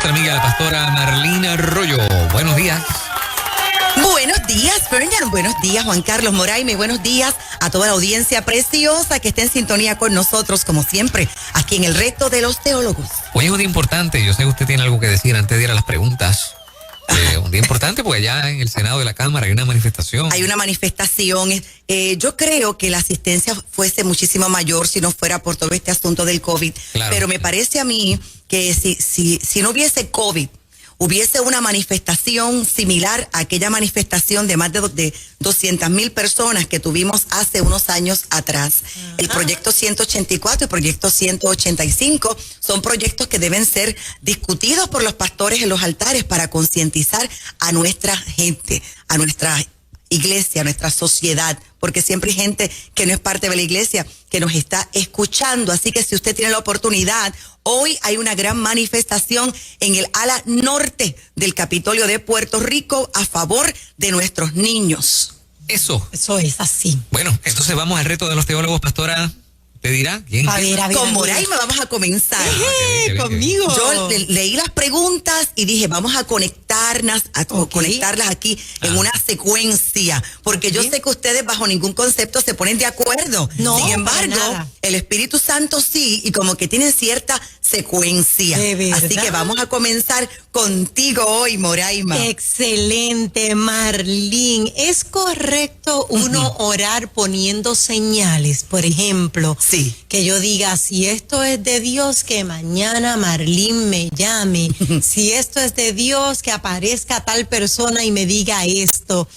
nuestra amiga la pastora Marlene Arroyo. Buenos días. Buenos días, Fernan. Buenos días, Juan Carlos Moraime. Buenos días a toda la audiencia preciosa que está en sintonía con nosotros, como siempre, aquí en el Reto de los Teólogos. Hoy es un día importante. Yo sé que usted tiene algo que decir antes de ir a las preguntas. Un día importante porque allá en el Senado de la Cámara hay una manifestación. Hay una manifestación. Yo creo que la asistencia fuese muchísimo mayor si no fuera por todo este asunto del COVID. Claro. Pero me parece a mí que si no hubiese COVID, hubiese una manifestación similar a aquella manifestación de más de 200,000 personas que tuvimos hace unos años atrás. El proyecto 184 y el proyecto 185 son proyectos que deben ser discutidos por los pastores en los altares para concientizar a nuestra gente, a nuestra iglesia, a nuestra sociedad, porque siempre hay gente que no es parte de la iglesia que nos está escuchando. Así que si usted tiene la oportunidad, hoy hay una gran manifestación en el ala norte del Capitolio de Puerto Rico a favor de nuestros niños. Eso es así. Bueno, entonces vamos al reto de los teólogos, pastora. ¿Te dirá? ¿Quién? A ver. Con Moraima vamos a comenzar. Conmigo. Yo leí las preguntas y dije, vamos a conectarlas aquí en una secuencia, porque yo sé que ustedes bajo ningún concepto se ponen de acuerdo. No, sin embargo, para nada. el Espíritu Santo sí, y como que tienen cierta secuencia. ¿De verdad? Así que vamos a comenzar contigo hoy, Moraima. Excelente, Marlene. ¿Es correcto uno orar poniendo señales? Por ejemplo, Sí. que yo diga, si esto es de Dios, que mañana Marlene me llame. Si esto es de Dios, que aparezca tal persona y me diga esto.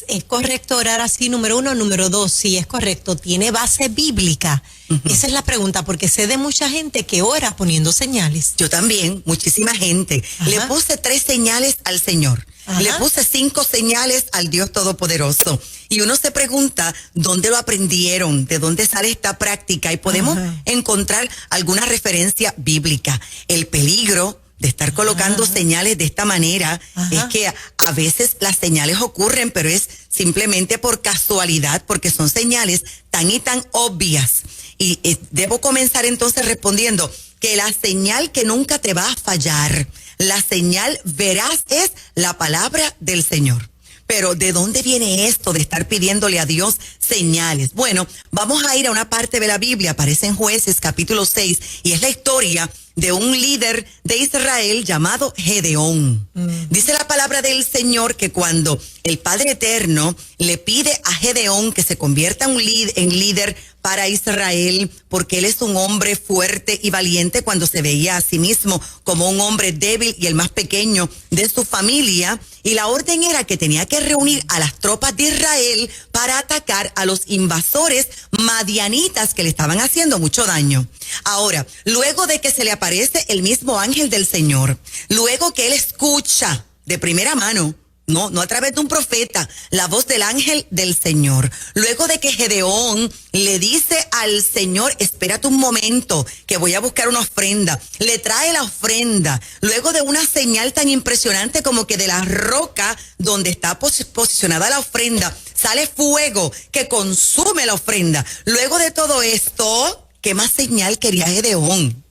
¿Es correcto orar así, número uno? Número dos, sí, es correcto. ¿Tiene base bíblica? Esa es la pregunta, porque sé de mucha gente que ora poniendo señales. Yo también, muchísima gente. Ajá. Le puse 3 señales al Señor. Ajá. Le puse 5 señales al Dios Todopoderoso. Y uno se pregunta, ¿dónde lo aprendieron? ¿De dónde sale esta práctica? Y podemos encontrar alguna referencia bíblica. El peligro de estar colocando señales de esta manera es que a veces las señales ocurren, pero es simplemente por casualidad, porque son señales tan y tan obvias. Y debo comenzar entonces respondiendo que la señal que nunca te va a fallar, la señal veraz es la palabra del Señor. Pero ¿de dónde viene esto de estar pidiéndole a Dios señales? Bueno, vamos a ir a una parte de la Biblia, aparece en Jueces capítulo 6, y es la historia de un líder de Israel llamado Gedeón. Dice la palabra del Señor que cuando el Padre Eterno le pide a Gedeón que se convierta en líder para Israel, porque él es un hombre fuerte y valiente, cuando se veía a sí mismo como un hombre débil y el más pequeño de su familia, y la orden era que tenía que reunir a las tropas de Israel para atacar a los invasores madianitas que le estaban haciendo mucho daño. Ahora, luego de que se le aparece el mismo ángel del Señor, luego que él escucha de primera mano, no a través de un profeta, la voz del ángel del Señor. Luego de que Gedeón le dice al Señor, espérate un momento, que voy a buscar una ofrenda. Le trae la ofrenda. Luego de una señal tan impresionante como que de la roca donde está posicionada la ofrenda, sale fuego que consume la ofrenda. Luego de todo esto, ¿qué más señal quería Gedeón?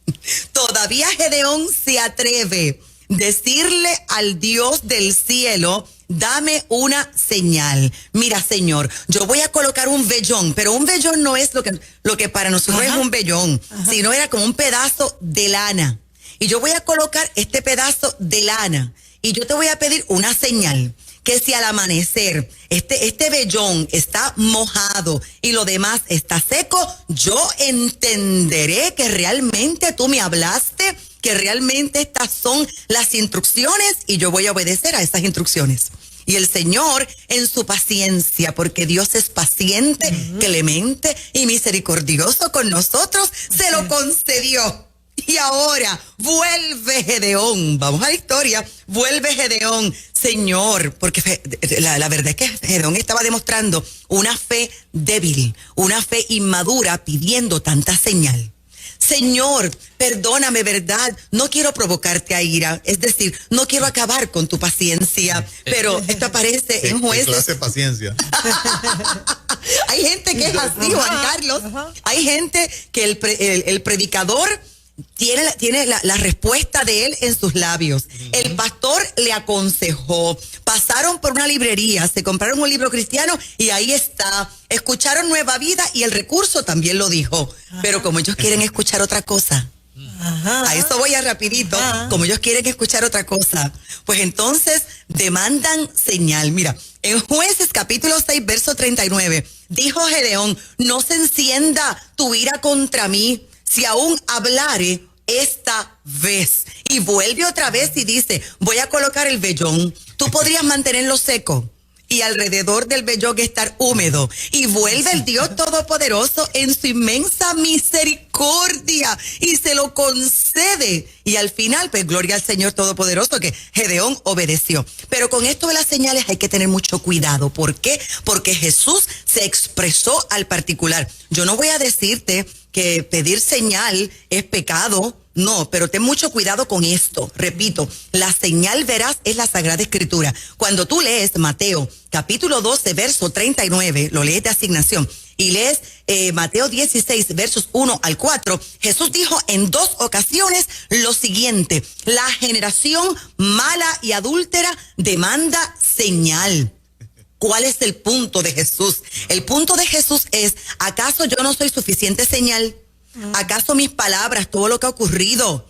Todavía Gedeón se atreve decirle al Dios del cielo, dame una señal. Mira, Señor, yo voy a colocar un vellón, pero un vellón no es lo que para nosotros es un vellón, sino era como un pedazo de lana. Y yo voy a colocar este pedazo de lana y yo te voy a pedir una señal, que si al amanecer este vellón está mojado y lo demás está seco, yo entenderé que realmente tú me hablaste, que realmente estas son las instrucciones y yo voy a obedecer a esas instrucciones. Y el Señor, en su paciencia, porque Dios es paciente, clemente y misericordioso con nosotros, se lo concedió. Y ahora vuelve Gedeón, vamos a la historia, vuelve Gedeón, Señor, porque la verdad es que Gedeón estaba demostrando una fe débil, una fe inmadura, pidiendo tanta señal. Señor, perdóname, ¿verdad? No quiero provocarte a ira, es decir, no quiero acabar con tu paciencia, pero esto aparece en Jueces. ¿Qué clase de paciencia? Hay gente que es así, Juan Carlos. Hay gente que el predicador tiene la respuesta de él en sus labios. El pastor le aconsejó, pasaron por una librería, se compraron un libro cristiano y ahí está. Escucharon Nueva Vida y el recurso también lo dijo. Pero como ellos quieren escuchar otra cosa, a eso voy a rapidito, como ellos quieren escuchar otra cosa, pues entonces demandan señal. Mira, en Jueces capítulo 6, verso 39, dijo Gedeón: no se encienda tu ira contra mí, si aún hablare esta vez. Y vuelve otra vez y dice: voy a colocar el vellón, tú podrías mantenerlo seco y alrededor del vellón estar húmedo. Y vuelve el Dios Todopoderoso en su inmensa misericordia y se lo concede. Y al final, pues gloria al Señor Todopoderoso, que Gedeón obedeció. Pero con esto de las señales hay que tener mucho cuidado. ¿Por qué? Porque Jesús se expresó al particular. Yo no voy a decirte que pedir señal es pecado. No, pero ten mucho cuidado con esto. Repito, la señal veraz es la Sagrada Escritura. Cuando tú lees Mateo capítulo 12, verso 39, lo lees de asignación, y lees Mateo 16, versos 1 al 4, Jesús dijo en 2 ocasiones lo siguiente: la generación mala y adúltera demanda señal. ¿Cuál es el punto de Jesús? El punto de Jesús es: ¿acaso yo no soy suficiente señal? ¿Acaso mis palabras, todo lo que ha ocurrido,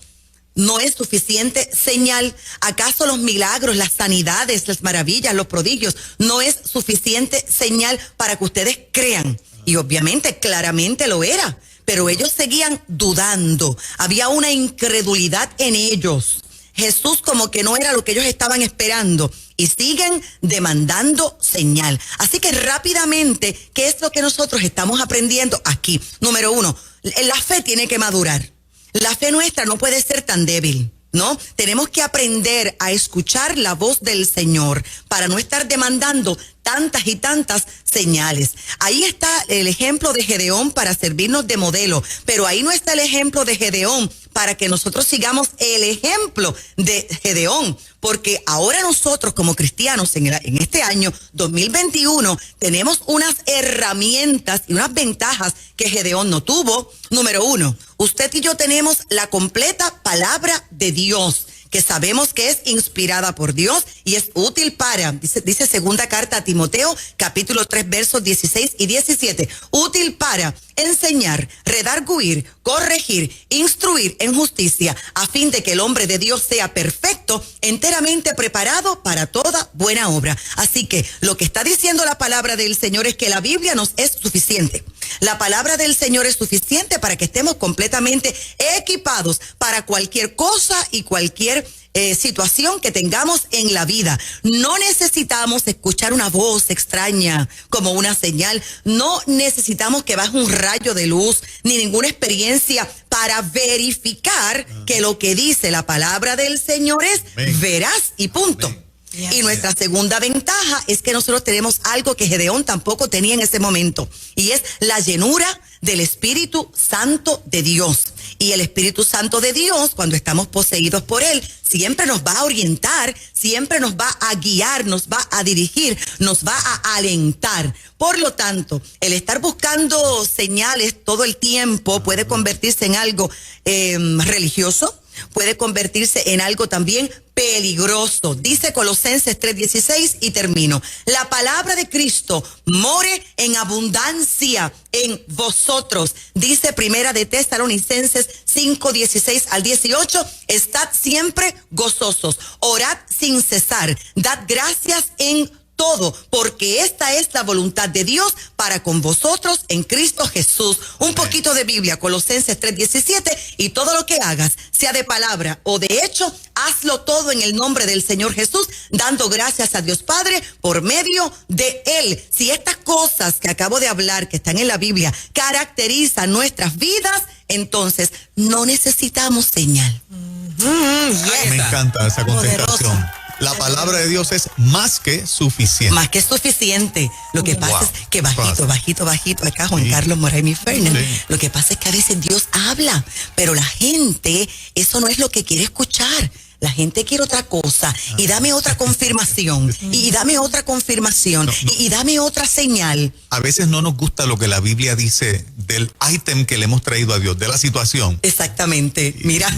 no es suficiente señal? ¿Acaso los milagros, las sanidades, las maravillas, los prodigios, no es suficiente señal para que ustedes crean? Y obviamente, claramente lo era, pero ellos seguían dudando. Había una incredulidad en ellos. Jesús como que no era lo que ellos estaban esperando y siguen demandando señal. Así que rápidamente, ¿qué es lo que nosotros estamos aprendiendo aquí? Número 1, la fe tiene que madurar. La fe nuestra no puede ser tan débil, ¿no? Tenemos que aprender a escuchar la voz del Señor para no estar demandando tantas y tantas señales. Ahí está el ejemplo de Gedeón para servirnos de modelo, pero ahí no está el ejemplo de Gedeón para que nosotros sigamos el ejemplo de Gedeón, porque ahora nosotros como cristianos en este año 2021 tenemos unas herramientas y unas ventajas que Gedeón no tuvo. Número 1, usted y yo tenemos la completa palabra de Dios, que sabemos que es inspirada por Dios y es útil para, dice segunda carta a Timoteo, capítulo 3, versos 16 y 17, útil para enseñar, redarguir, corregir, instruir en justicia, a fin de que el hombre de Dios sea perfecto, enteramente preparado para toda buena obra. Así que lo que está diciendo la palabra del Señor es que la Biblia nos es suficiente. La palabra del Señor es suficiente para que estemos completamente equipados para cualquier cosa y cualquier situación que tengamos en la vida. No necesitamos escuchar una voz extraña como una señal. No necesitamos que baje un rayo de luz ni ninguna experiencia para verificar que lo que dice la palabra del Señor es veraz y punto. Y nuestra segunda ventaja es que nosotros tenemos algo que Gedeón tampoco tenía en ese momento, y es la llenura del Espíritu Santo de Dios. Y el Espíritu Santo de Dios, cuando estamos poseídos por Él, siempre nos va a orientar, siempre nos va a guiar, nos va a dirigir, nos va a alentar. Por lo tanto, el estar buscando señales todo el tiempo puede convertirse en algo religioso, puede convertirse en algo también peligroso. Dice Colosenses 3:16 y termino: la palabra de Cristo more en abundancia en vosotros. Dice Primera de Tesalonicenses 5:16 al 18, estad siempre gozosos, orad sin cesar, dad gracias en todo, porque esta es la voluntad de Dios para con vosotros en Cristo Jesús. Un poquito de Biblia, Colosenses 3:17, y todo lo que hagas, sea de palabra o de hecho, hazlo todo en el nombre del Señor Jesús, dando gracias a Dios Padre por medio de Él. Si estas cosas que acabo de hablar, que están en la Biblia, caracterizan nuestras vidas, entonces no necesitamos señal. Me encanta esa contestación. La palabra de Dios es más que suficiente. Más que suficiente. Lo que pasa es que bajito, acá Juan Carlos Moraimi Fernández. Sí. Lo que pasa es que a veces Dios habla, pero la gente, eso no es lo que quiere escuchar. La gente quiere otra cosa y dame otra confirmación y dame otra confirmación y dame otra señal. A veces no nos gusta lo que la Biblia dice del ítem que le hemos traído a Dios, de la situación. Exactamente, mira.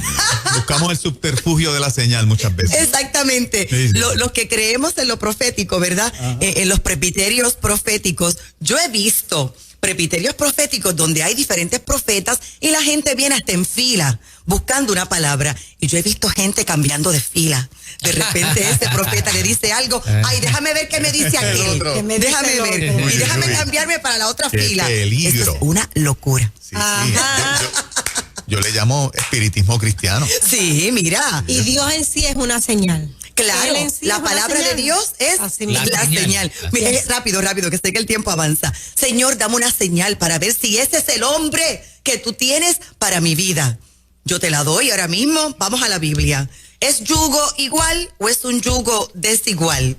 Buscamos el subterfugio de la señal muchas veces. Exactamente. Sí. Los que creemos en lo profético, ¿verdad? En los presbiterios proféticos, yo he visto presbiterios proféticos donde hay diferentes profetas y la gente viene hasta en fila buscando una palabra. Y yo he visto gente cambiando de fila. De repente ese profeta le dice algo, ay, déjame ver qué me dice aquel. Déjame ver. Y déjame cambiarme para la otra fila. Peligro. Eso es una locura. Sí. Yo le llamo espiritismo cristiano. Sí, mira. Y Dios en sí es una señal. Claro, Él en sí la es una palabra señal. de Dios es Así la mismo. señal. Mire, rápido, que sé que el tiempo avanza. Señor, dame una señal para ver si ese es el hombre que tú tienes para mi vida. Yo te la doy ahora mismo. Vamos a la Biblia. ¿Es yugo igual o es un yugo desigual?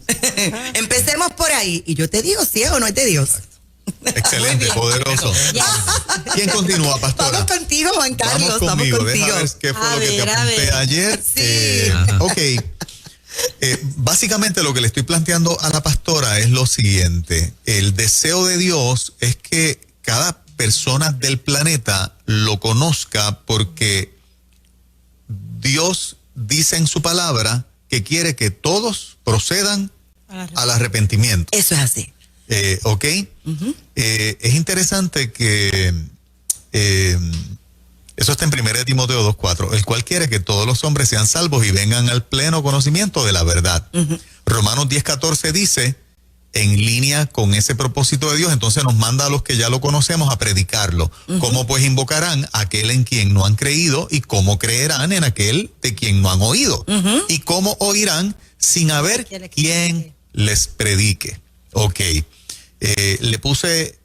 Empecemos por ahí. Y yo te digo si es o no es de Dios. Excelente, poderoso. ¿Quién continúa, pastora? Vamos contigo, Juan Carlos. Vamos conmigo. Vamos contigo. Deja ver qué fue A lo que te ver, a apunté ver. ayer. Sí. Ok. Básicamente lo que le estoy planteando a la pastora es lo siguiente. El deseo de Dios es que cada persona del planeta lo conozca porque Dios dice en su palabra que quiere que todos procedan al arrepentimiento. Eso es así. ¿Ok? Es interesante que eso está en 1 Timoteo 2:4, el cual quiere que todos los hombres sean salvos y vengan al pleno conocimiento de la verdad. Romanos 10:14 dice, en línea con ese propósito de Dios, entonces nos manda a los que ya lo conocemos a predicarlo. ¿Cómo pues invocarán a aquel en quien no han creído y cómo creerán en aquel de quien no han oído? ¿Y cómo oirán sin haber quien les predique? Ok. Le puse,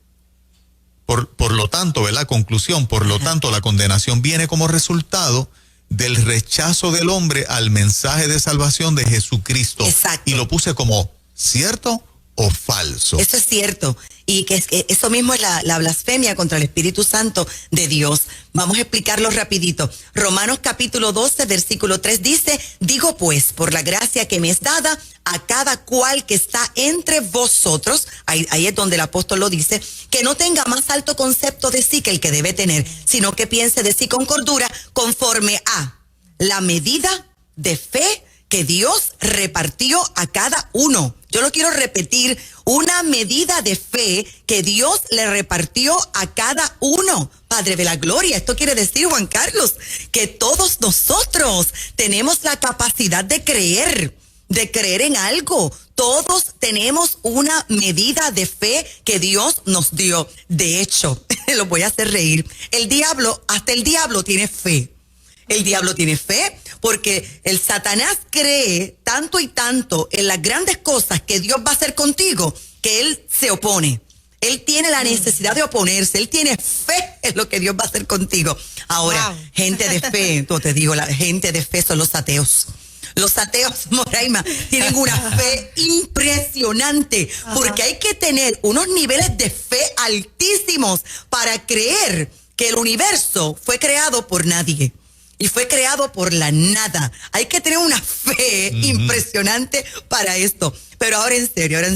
por lo tanto, ¿verdad? Conclusión, por lo tanto, la condenación viene como resultado del rechazo del hombre al mensaje de salvación de Jesucristo. Exacto. Y lo puse como cierto o falso. Eso es cierto. Y que eso mismo es la blasfemia contra el Espíritu Santo de Dios. Vamos a explicarlo rapidito. Romanos capítulo 12, versículo 3 dice, digo pues, por la gracia que me es dada a cada cual que está entre vosotros, ahí es donde el apóstol lo dice, que no tenga más alto concepto de sí que el que debe tener, sino que piense de sí con cordura, conforme a la medida de fe que Dios repartió a cada uno. Yo lo quiero repetir, una medida de fe que Dios le repartió a cada uno. Padre de la gloria, esto quiere decir, Juan Carlos, que todos nosotros tenemos la capacidad de creer en algo. Todos tenemos una medida de fe que Dios nos dio. De hecho, lo voy a hacer reír. Hasta el diablo tiene fe. El diablo tiene fe porque el Satanás cree tanto y tanto en las grandes cosas que Dios va a hacer contigo que él se opone. Él tiene la necesidad de oponerse. Él tiene fe en lo que Dios va a hacer contigo. Ahora, gente de fe, te digo, la gente de fe son los ateos. Los ateos, Moraima, tienen una fe impresionante porque hay que tener unos niveles de fe altísimos para creer que el universo fue creado por nadie. Y fue creado por la nada. Hay que tener una fe impresionante para esto. Pero ahora en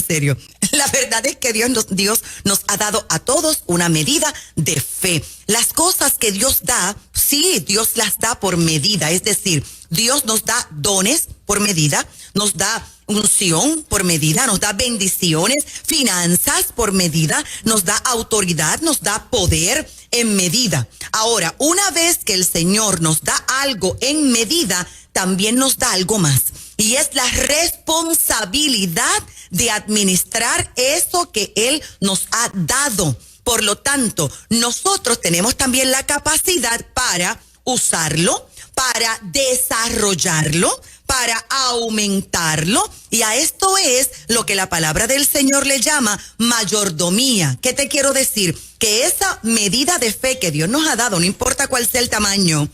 serio. La verdad es que Dios nos ha dado a todos una medida de fe. Las cosas que Dios da, sí, Dios las da por medida. Es decir, Dios nos da dones por medida, nos da unción por medida, nos da bendiciones, finanzas por medida, nos da autoridad, nos da poder en medida. Ahora, una vez que el Señor nos da algo en medida, también nos da algo más. Y es la responsabilidad de administrar eso que Él nos ha dado. Por lo tanto, nosotros tenemos también la capacidad para usarlo, para desarrollarlo, para aumentarlo. Y a esto es lo que la palabra del Señor le llama mayordomía. ¿Qué te quiero decir? Que esa medida de fe que Dios nos ha dado, no importa cuál sea el tamaño,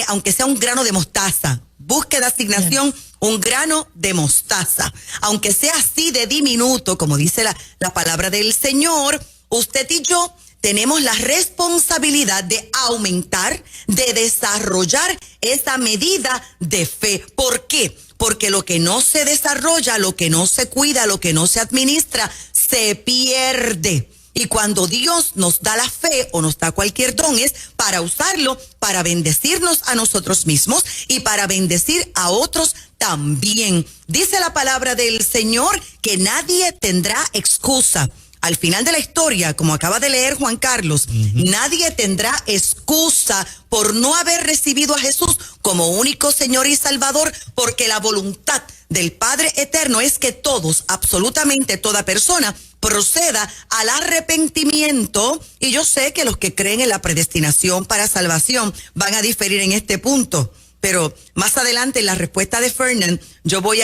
aunque sea un grano de mostaza, búsqueda asignación, un grano de mostaza, aunque sea así de diminuto, como dice la palabra del Señor, usted y yo tenemos la responsabilidad de aumentar, de desarrollar esa medida de fe. ¿Por qué? Porque lo que no se desarrolla, lo que no se cuida, lo que no se administra, se pierde. Y cuando Dios nos da la fe o nos da cualquier don es para usarlo, para bendecirnos a nosotros mismos y para bendecir a otros también. Dice la palabra del Señor que nadie tendrá excusa. Al final de la historia, como acaba de leer Juan Carlos, nadie tendrá excusa por no haber recibido a Jesús como único Señor y Salvador, porque la voluntad del Padre Eterno es que todos, absolutamente toda persona, proceda al arrepentimiento. Y yo sé que los que creen en la predestinación para salvación van a diferir en este punto. Pero más adelante en la respuesta de Fernand, yo voy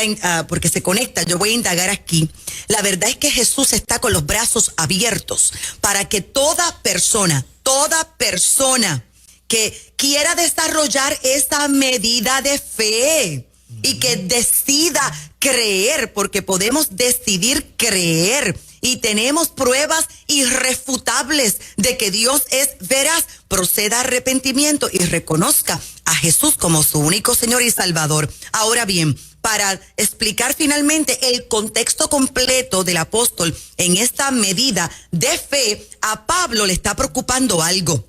porque se conecta, yo voy a indagar aquí. La verdad es que Jesús está con los brazos abiertos para que toda persona que quiera desarrollar esa medida de fe y que decida creer, porque podemos decidir creer. Y tenemos pruebas irrefutables de que Dios es veraz, proceda a arrepentimiento y reconozca a Jesús como su único Señor y Salvador. Ahora bien, para explicar finalmente el contexto completo del apóstol en esta medida de fe, a Pablo le está preocupando algo.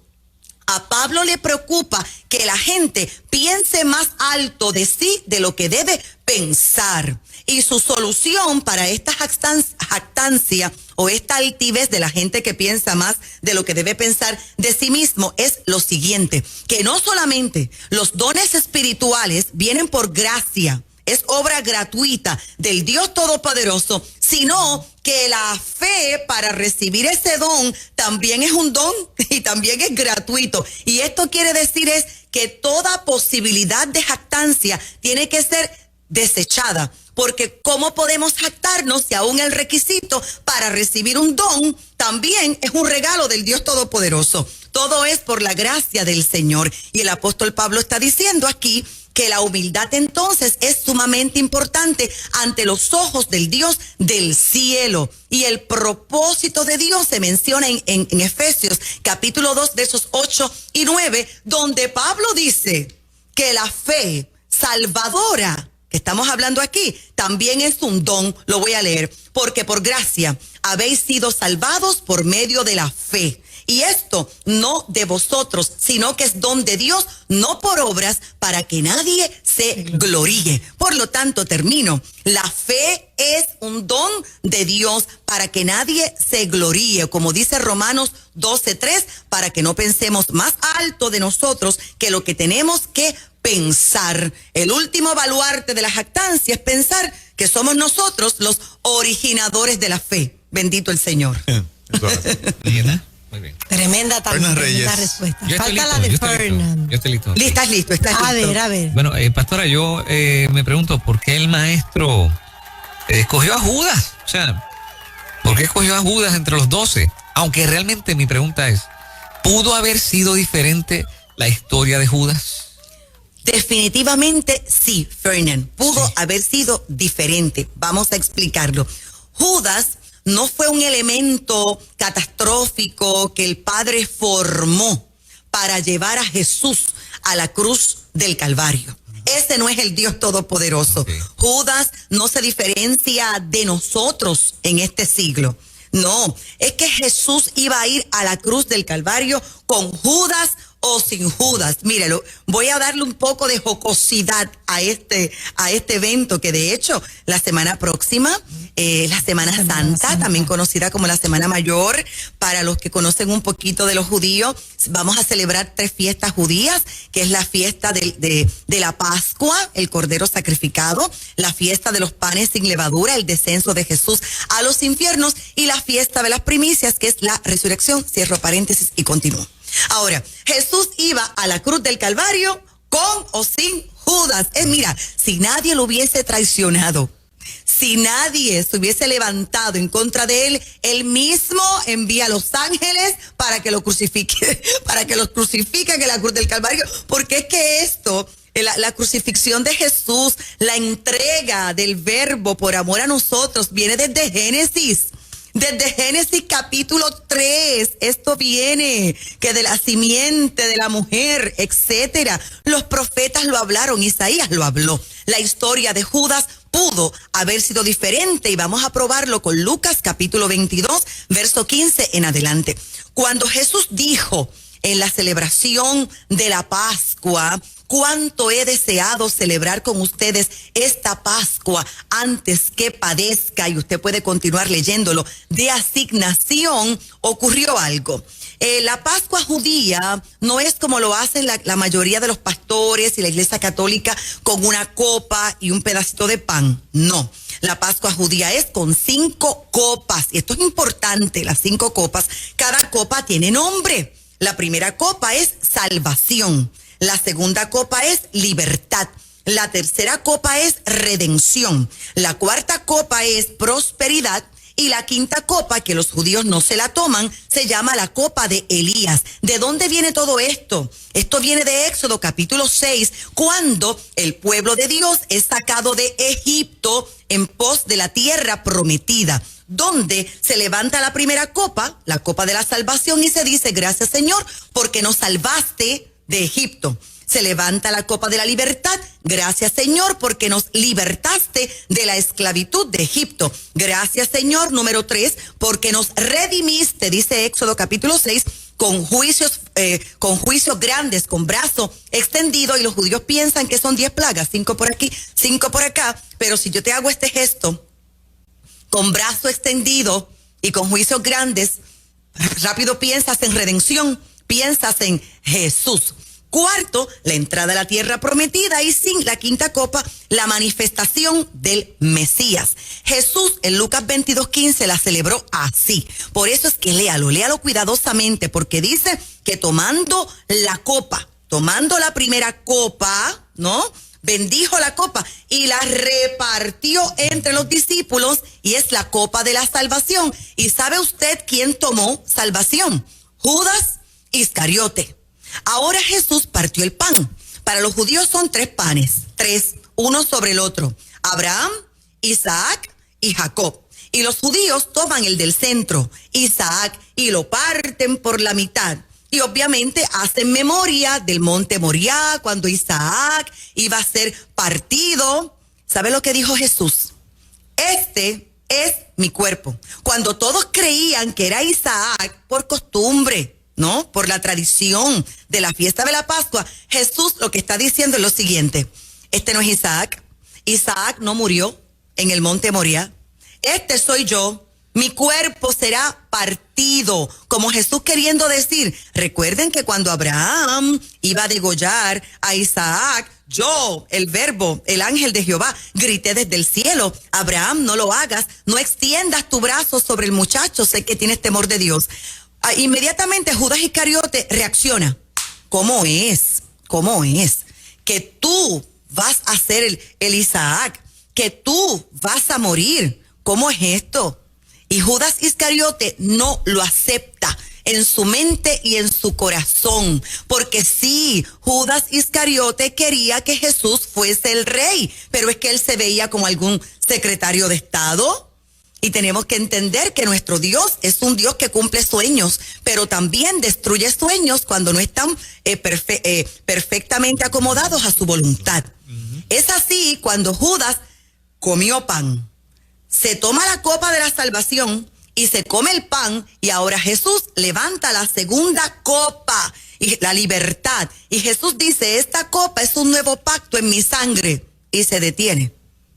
A Pablo le preocupa que la gente piense más alto de sí de lo que debe pensar. Y su solución para esta jactancia o esta altivez de la gente que piensa más de lo que debe pensar de sí mismo es lo siguiente: que no solamente los dones espirituales vienen por gracia, es obra gratuita del Dios Todopoderoso, sino que la fe para recibir ese don también es un don y también es gratuito. Y esto quiere decir es que toda posibilidad de jactancia tiene que ser desechada, porque ¿cómo podemos jactarnos si aún el requisito para recibir un don también es un regalo del Dios Todopoderoso? Todo es por la gracia del Señor. Y el apóstol Pablo está diciendo aquí que la humildad entonces es sumamente importante ante los ojos del Dios del cielo. Y el propósito de Dios se menciona en Efesios capítulo 2 versos 8 y 9, donde Pablo dice que la fe salvadora que estamos hablando aquí también es un don. Lo voy a leer. Porque por gracia habéis sido salvados por medio de la fe. Y esto no de vosotros, sino que es don de Dios, no por obras, para que nadie se gloríe. Por lo tanto, termino. La fe es un don de Dios para que nadie se gloríe. Como dice Romanos 12:3, para que no pensemos más alto de nosotros que lo que tenemos que pensar. El último baluarte de la jactancia es pensar que somos nosotros los originadores de la fe. Bendito el Señor. Muy bien. Tremenda también, tremenda respuesta. Falta la de Fernand. Yo estoy listo. Estás listo. A ver. Bueno, pastora, yo me pregunto, ¿por qué el maestro escogió a Judas? O sea, ¿por qué escogió a Judas entre los 12? Aunque realmente mi pregunta es, ¿pudo haber sido diferente la historia de Judas? Definitivamente sí, Fernand. Pudo haber sido diferente. Vamos a explicarlo. Judas no fue un elemento catastrófico que el Padre formó para llevar a Jesús a la cruz del Calvario. Ese no es el Dios Todopoderoso. Okay. Judas no se diferencia de nosotros en este siglo. No, es que Jesús iba a ir a la cruz del Calvario con Judas o sin Judas. Mírelo, voy a darle un poco de jocosidad a este evento, que de hecho la semana próxima, la Semana Santa, también conocida como la Semana Mayor, para los que conocen un poquito de los judíos, vamos a celebrar 3 fiestas judías, que es la fiesta de la Pascua, el Cordero sacrificado, la fiesta de los panes sin levadura, el descenso de Jesús a los infiernos, y la fiesta de las primicias, que es la resurrección. Cierro paréntesis y continúo. Ahora, Jesús iba a la cruz del Calvario con o sin Judas. Mira, si nadie lo hubiese traicionado, si nadie se hubiese levantado en contra de él, él mismo envía a los ángeles para que lo crucifiquen en la cruz del Calvario, porque es que esto, la crucifixión de Jesús, la entrega del verbo por amor a nosotros, viene desde Génesis. Desde Génesis capítulo 3, esto viene, que de la simiente de la mujer, etcétera. Los profetas lo hablaron, Isaías lo habló. La historia de Judas pudo haber sido diferente y vamos a probarlo con Lucas capítulo 22, verso 15 en adelante. Cuando Jesús dijo en la celebración de la Pascua, cuánto he deseado celebrar con ustedes esta Pascua antes que padezca, y usted puede continuar leyéndolo, de asignación, ocurrió algo. La Pascua judía no es como lo hacen la mayoría de los pastores y la Iglesia Católica con una copa y un pedacito de pan. No, la Pascua judía es con 5 copas, y esto es importante, las 5 copas, cada copa tiene nombre. La primera copa es salvación, la segunda copa es libertad, la tercera copa es redención, la cuarta copa es prosperidad y la quinta copa, que los judíos no se la toman, se llama la copa de Elías. ¿De dónde viene todo esto? Esto viene de Éxodo capítulo 6, cuando el pueblo de Dios es sacado de Egipto en pos de la tierra prometida, donde se levanta la primera copa, la copa de la salvación, y se dice: gracias, Señor, porque nos salvaste de Egipto. Se levanta la copa de la libertad: gracias, Señor, porque nos libertaste de la esclavitud de Egipto. Gracias, Señor, número 3, porque nos redimiste, dice Éxodo capítulo 6, con juicios grandes, con brazo extendido, y los judíos piensan que son 10 plagas, 5 por aquí, 5 por acá, pero si yo te hago este gesto, con brazo extendido y con juicios grandes, rápido piensas en redención, piensas en Jesús. Cuarto, la entrada a la tierra prometida, y sin la quinta copa, la manifestación del Mesías. Jesús en Lucas 22:15 la celebró así. Por eso es que léalo cuidadosamente, porque dice que tomando la primera copa, ¿no? Bendijo la copa y la repartió entre los discípulos, y es la copa de la salvación. ¿Y sabe usted quién tomó salvación? Judas Iscariote. Ahora Jesús partió el pan. Para los judíos son 3 panes, 3, uno sobre el otro: Abraham, Isaac y Jacob. Y los judíos toman el del centro, Isaac, y lo parten por la mitad. Y obviamente hacen memoria del monte Moriah, cuando Isaac iba a ser partido. ¿Sabe lo que dijo Jesús? Este es mi cuerpo. Cuando todos creían que era Isaac por costumbre, ¿no? Por la tradición de la fiesta de la Pascua, Jesús lo que está diciendo es lo siguiente: este no es Isaac. Isaac no murió en el monte Moriah. Este soy yo. Mi cuerpo será partido, como Jesús queriendo decir: recuerden que cuando Abraham iba a degollar a Isaac, yo, el verbo, el ángel de Jehová, grité desde el cielo: Abraham, no lo hagas, no extiendas tu brazo sobre el muchacho, sé que tienes temor de Dios. Inmediatamente Judas Iscariote reacciona: ¿Cómo es que tú vas a ser el Isaac, que tú vas a morir? ¿Cómo es esto? Y Judas Iscariote no lo acepta en su mente y en su corazón, porque sí, Judas Iscariote quería que Jesús fuese el rey, pero es que él se veía como algún secretario de Estado. Y tenemos que entender que nuestro Dios es un Dios que cumple sueños, pero también destruye sueños cuando no están perfectamente acomodados a su voluntad. Es así cuando Judas comió pan, se toma la copa de la salvación y se come el pan, y ahora Jesús levanta la segunda copa, y la libertad. Y Jesús dice: esta copa es un nuevo pacto en mi sangre, y se detiene.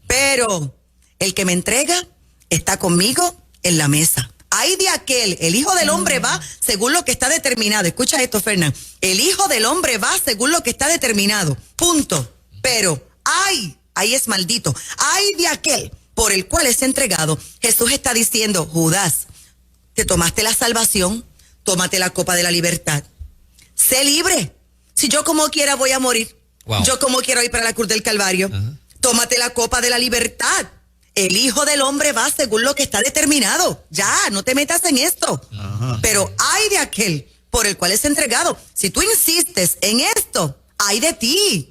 Pero el que me entrega está conmigo en la mesa. Ay de aquel, el Hijo del Hombre va según lo que está determinado. Escucha esto, Fernán. El Hijo del Hombre va según lo que está determinado. Punto. Pero ay, ahí es maldito. Ay de aquel por el cual es entregado. Jesús está diciendo: Judas, te tomaste la salvación, tómate la copa de la libertad. Sé libre. Si yo como quiera voy a morir. Wow. Yo como quiero ir para la cruz del Calvario. Tómate la copa de la libertad. El Hijo del Hombre va según lo que está determinado. Ya, no te metas en esto. Pero ay de aquel por el cual es entregado. Si tú insistes en esto, ay de ti.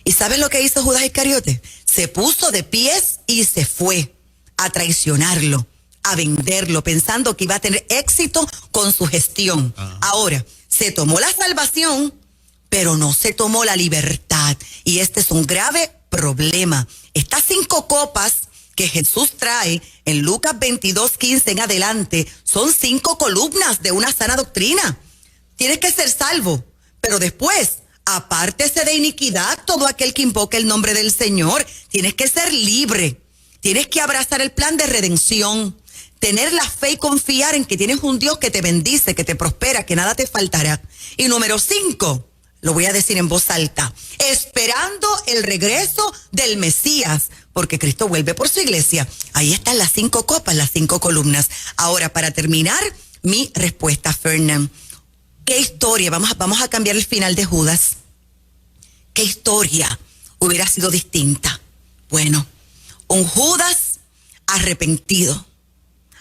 ¿Y sabes lo que hizo Judas Iscariote? Se puso de pies y se fue a traicionarlo, a venderlo, pensando que iba a tener éxito con su gestión. Ahora, se tomó la salvación, pero no se tomó la libertad. Y este es un grave problema. Estas 5 copas que Jesús trae en Lucas 22:15 en adelante son 5 columnas de una sana doctrina. Tienes que ser salvo, pero después, apártese de iniquidad todo aquel que invoque el nombre del Señor. Tienes que ser libre. Tienes que abrazar el plan de redención. Tener la fe y confiar en que tienes un Dios que te bendice, que te prospera, que nada te faltará. Y número 5, lo voy a decir en voz alta, esperando el regreso del Mesías, porque Cristo vuelve por su iglesia. Ahí están las 5 copas, las 5 columnas. Ahora, para terminar, mi respuesta, Fernán. ¿Qué historia? Vamos a cambiar el final de Judas. ¿Qué historia hubiera sido distinta? Bueno, un Judas arrepentido.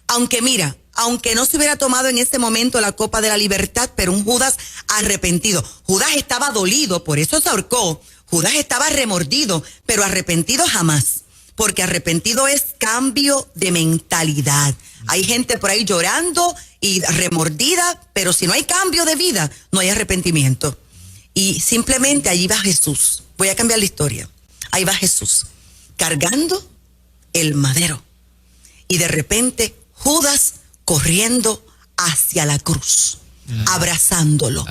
Aunque mira, aunque no se hubiera tomado en ese momento la copa de la libertad, pero un Judas arrepentido. Judas estaba dolido, por eso se ahorcó. Judas estaba remordido, pero arrepentido jamás. Porque arrepentido es cambio de mentalidad. Hay gente por ahí llorando y remordida, pero si no hay cambio de vida, no hay arrepentimiento. Y simplemente allí va Jesús. Voy a cambiar la historia. Ahí va Jesús, cargando el madero. Y de repente Judas corriendo hacia la cruz, abrazándolo,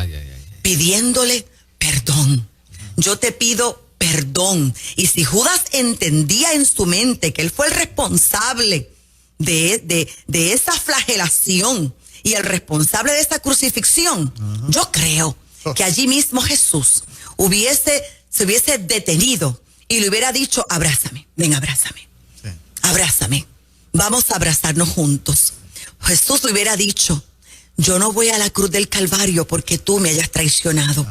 pidiéndole perdón. Yo te pido perdón. Y si Judas entendía en su mente que él fue el responsable de esa flagelación y el responsable de esa crucifixión, yo creo que allí mismo Jesús se hubiese detenido y le hubiera dicho, abrázame, ven, abrázame, abrázame, vamos a abrazarnos juntos. Jesús le hubiera dicho, yo no voy a la cruz del Calvario porque tú me hayas traicionado.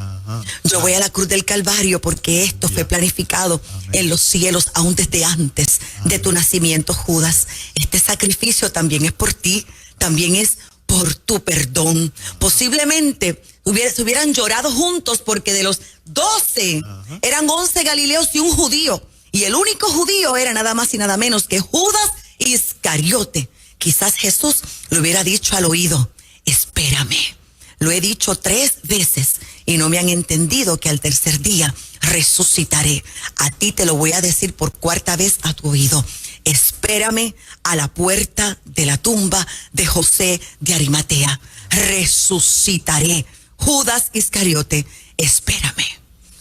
Yo voy a la cruz del Calvario porque esto fue planificado en los cielos aún desde antes de tu nacimiento, Judas. Este sacrificio también es por ti, también es por tu perdón. Posiblemente se hubieran llorado juntos porque de los 12 eran 11 galileos y un judío. Y el único judío era nada más y nada menos que Judas Iscariote. Quizás Jesús le hubiera dicho al oído, espérame, lo he dicho 3 veces y no me han entendido que al tercer día resucitaré. A ti te lo voy a decir por 4ª vez a tu oído. Espérame a la puerta de la tumba de José de Arimatea. Resucitaré. Judas Iscariote, espérame.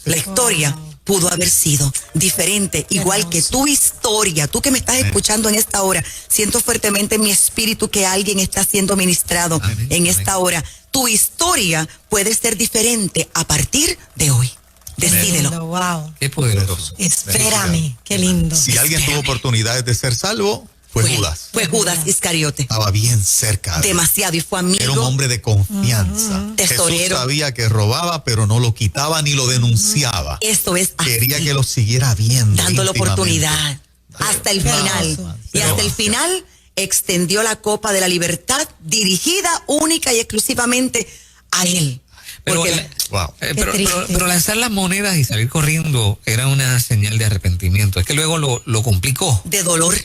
La historia pudo haber sido diferente, igual que tu historia. Tú que me estás escuchando en esta hora, siento fuertemente en mi espíritu que alguien está siendo ministrado en esta hora. Tu historia puede ser diferente a partir de hoy. Decídelo. Wow. Qué poderoso. Espérame, qué lindo. Si alguien tuvo oportunidades de ser salvo, fue Judas. Fue Judas Iscariote. Estaba bien cerca de él. Demasiado, y fue amigo. Era un hombre de confianza. Tesorero. Jesús sabía que robaba, pero no lo quitaba ni lo denunciaba. Esto es así. Quería que lo siguiera viendo. Dándole íntimamente. oportunidad hasta el final. Y hasta el final extendió la copa de la libertad dirigida única y exclusivamente a él. Pero, Wow. pero lanzar las monedas y salir corriendo era una señal de arrepentimiento. Es que luego lo complicó. De dolor.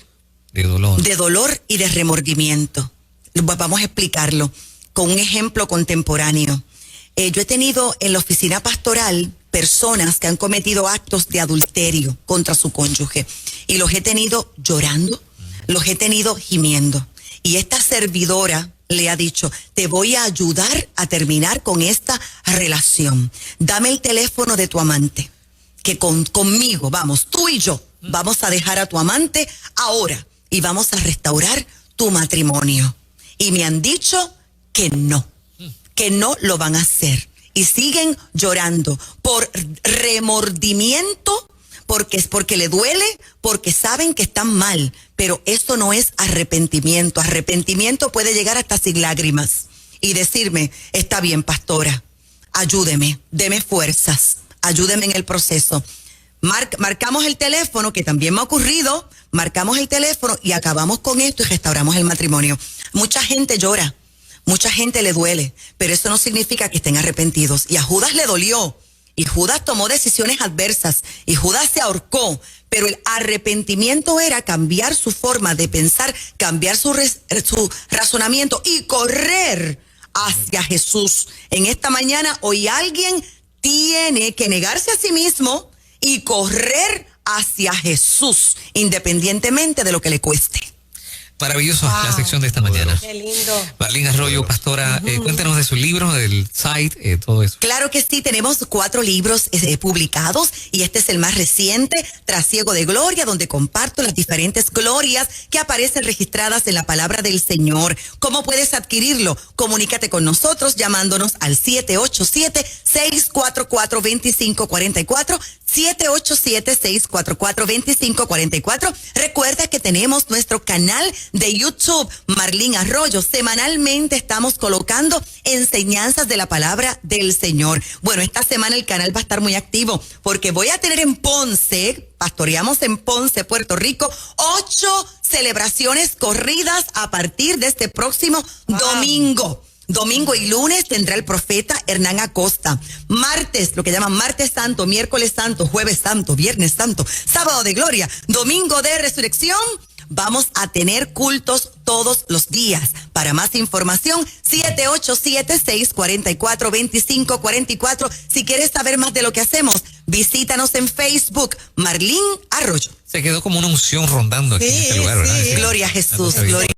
De dolor. De dolor y de remordimiento. Vamos a explicarlo con un ejemplo contemporáneo. Yo he tenido en la oficina pastoral personas que han cometido actos de adulterio contra su cónyuge. Y los he tenido llorando, los he tenido gimiendo. Y esta servidora le ha dicho, te voy a ayudar a terminar con esta relación. Dame el teléfono de tu amante, que conmigo, vamos, tú y yo, vamos a dejar a tu amante ahora y vamos a restaurar tu matrimonio. Y me han dicho que no lo van a hacer. Y siguen llorando por remordimiento, porque le duele, porque saben que están mal. Pero esto no es arrepentimiento. Arrepentimiento puede llegar hasta sin lágrimas y decirme, está bien, pastora, ayúdeme, deme fuerzas, ayúdeme en el proceso. Marcamos el teléfono, que también me ha ocurrido, marcamos el teléfono y acabamos con esto y restauramos el matrimonio. Mucha gente llora, mucha gente le duele, pero eso no significa que estén arrepentidos. Y a Judas le dolió, y Judas tomó decisiones adversas, y Judas se ahorcó, pero el arrepentimiento era cambiar su forma de pensar, cambiar su razonamiento y correr hacia Jesús. En esta mañana, hoy alguien tiene que negarse a sí mismo y correr hacia Jesús, independientemente de lo que le cueste. Maravilloso la sección de esta mañana. Qué lindo. Marlene Arroyo, pastora, cuéntanos de su libro, del site, todo eso. Claro que sí, tenemos 4 libros publicados y este es el más reciente, Trasiego de Gloria, donde comparto las diferentes glorias que aparecen registradas en la palabra del Señor. ¿Cómo puedes adquirirlo? Comunícate con nosotros llamándonos al 787-644-2544, 787-644-2544. Recuerda que tenemos nuestro canal de YouTube, Marlene Arroyo. Semanalmente estamos colocando enseñanzas de la palabra del Señor. Bueno, esta semana el canal va a estar muy activo porque voy a tener en Ponce, pastoreamos en Ponce, Puerto Rico, 8 celebraciones corridas a partir de este próximo domingo. Domingo y lunes tendrá el profeta Hernán Acosta. Martes, lo que llaman martes santo, miércoles santo, jueves santo, viernes santo, sábado de gloria, domingo de resurrección. Vamos a tener cultos todos los días. Para más información, 787-644-2544. Si quieres saber más de lo que hacemos, visítanos en Facebook, Marlene Arroyo. Se quedó como una unción rondando aquí en este lugar, ¿verdad? Sí. Gloria a Jesús, gloria.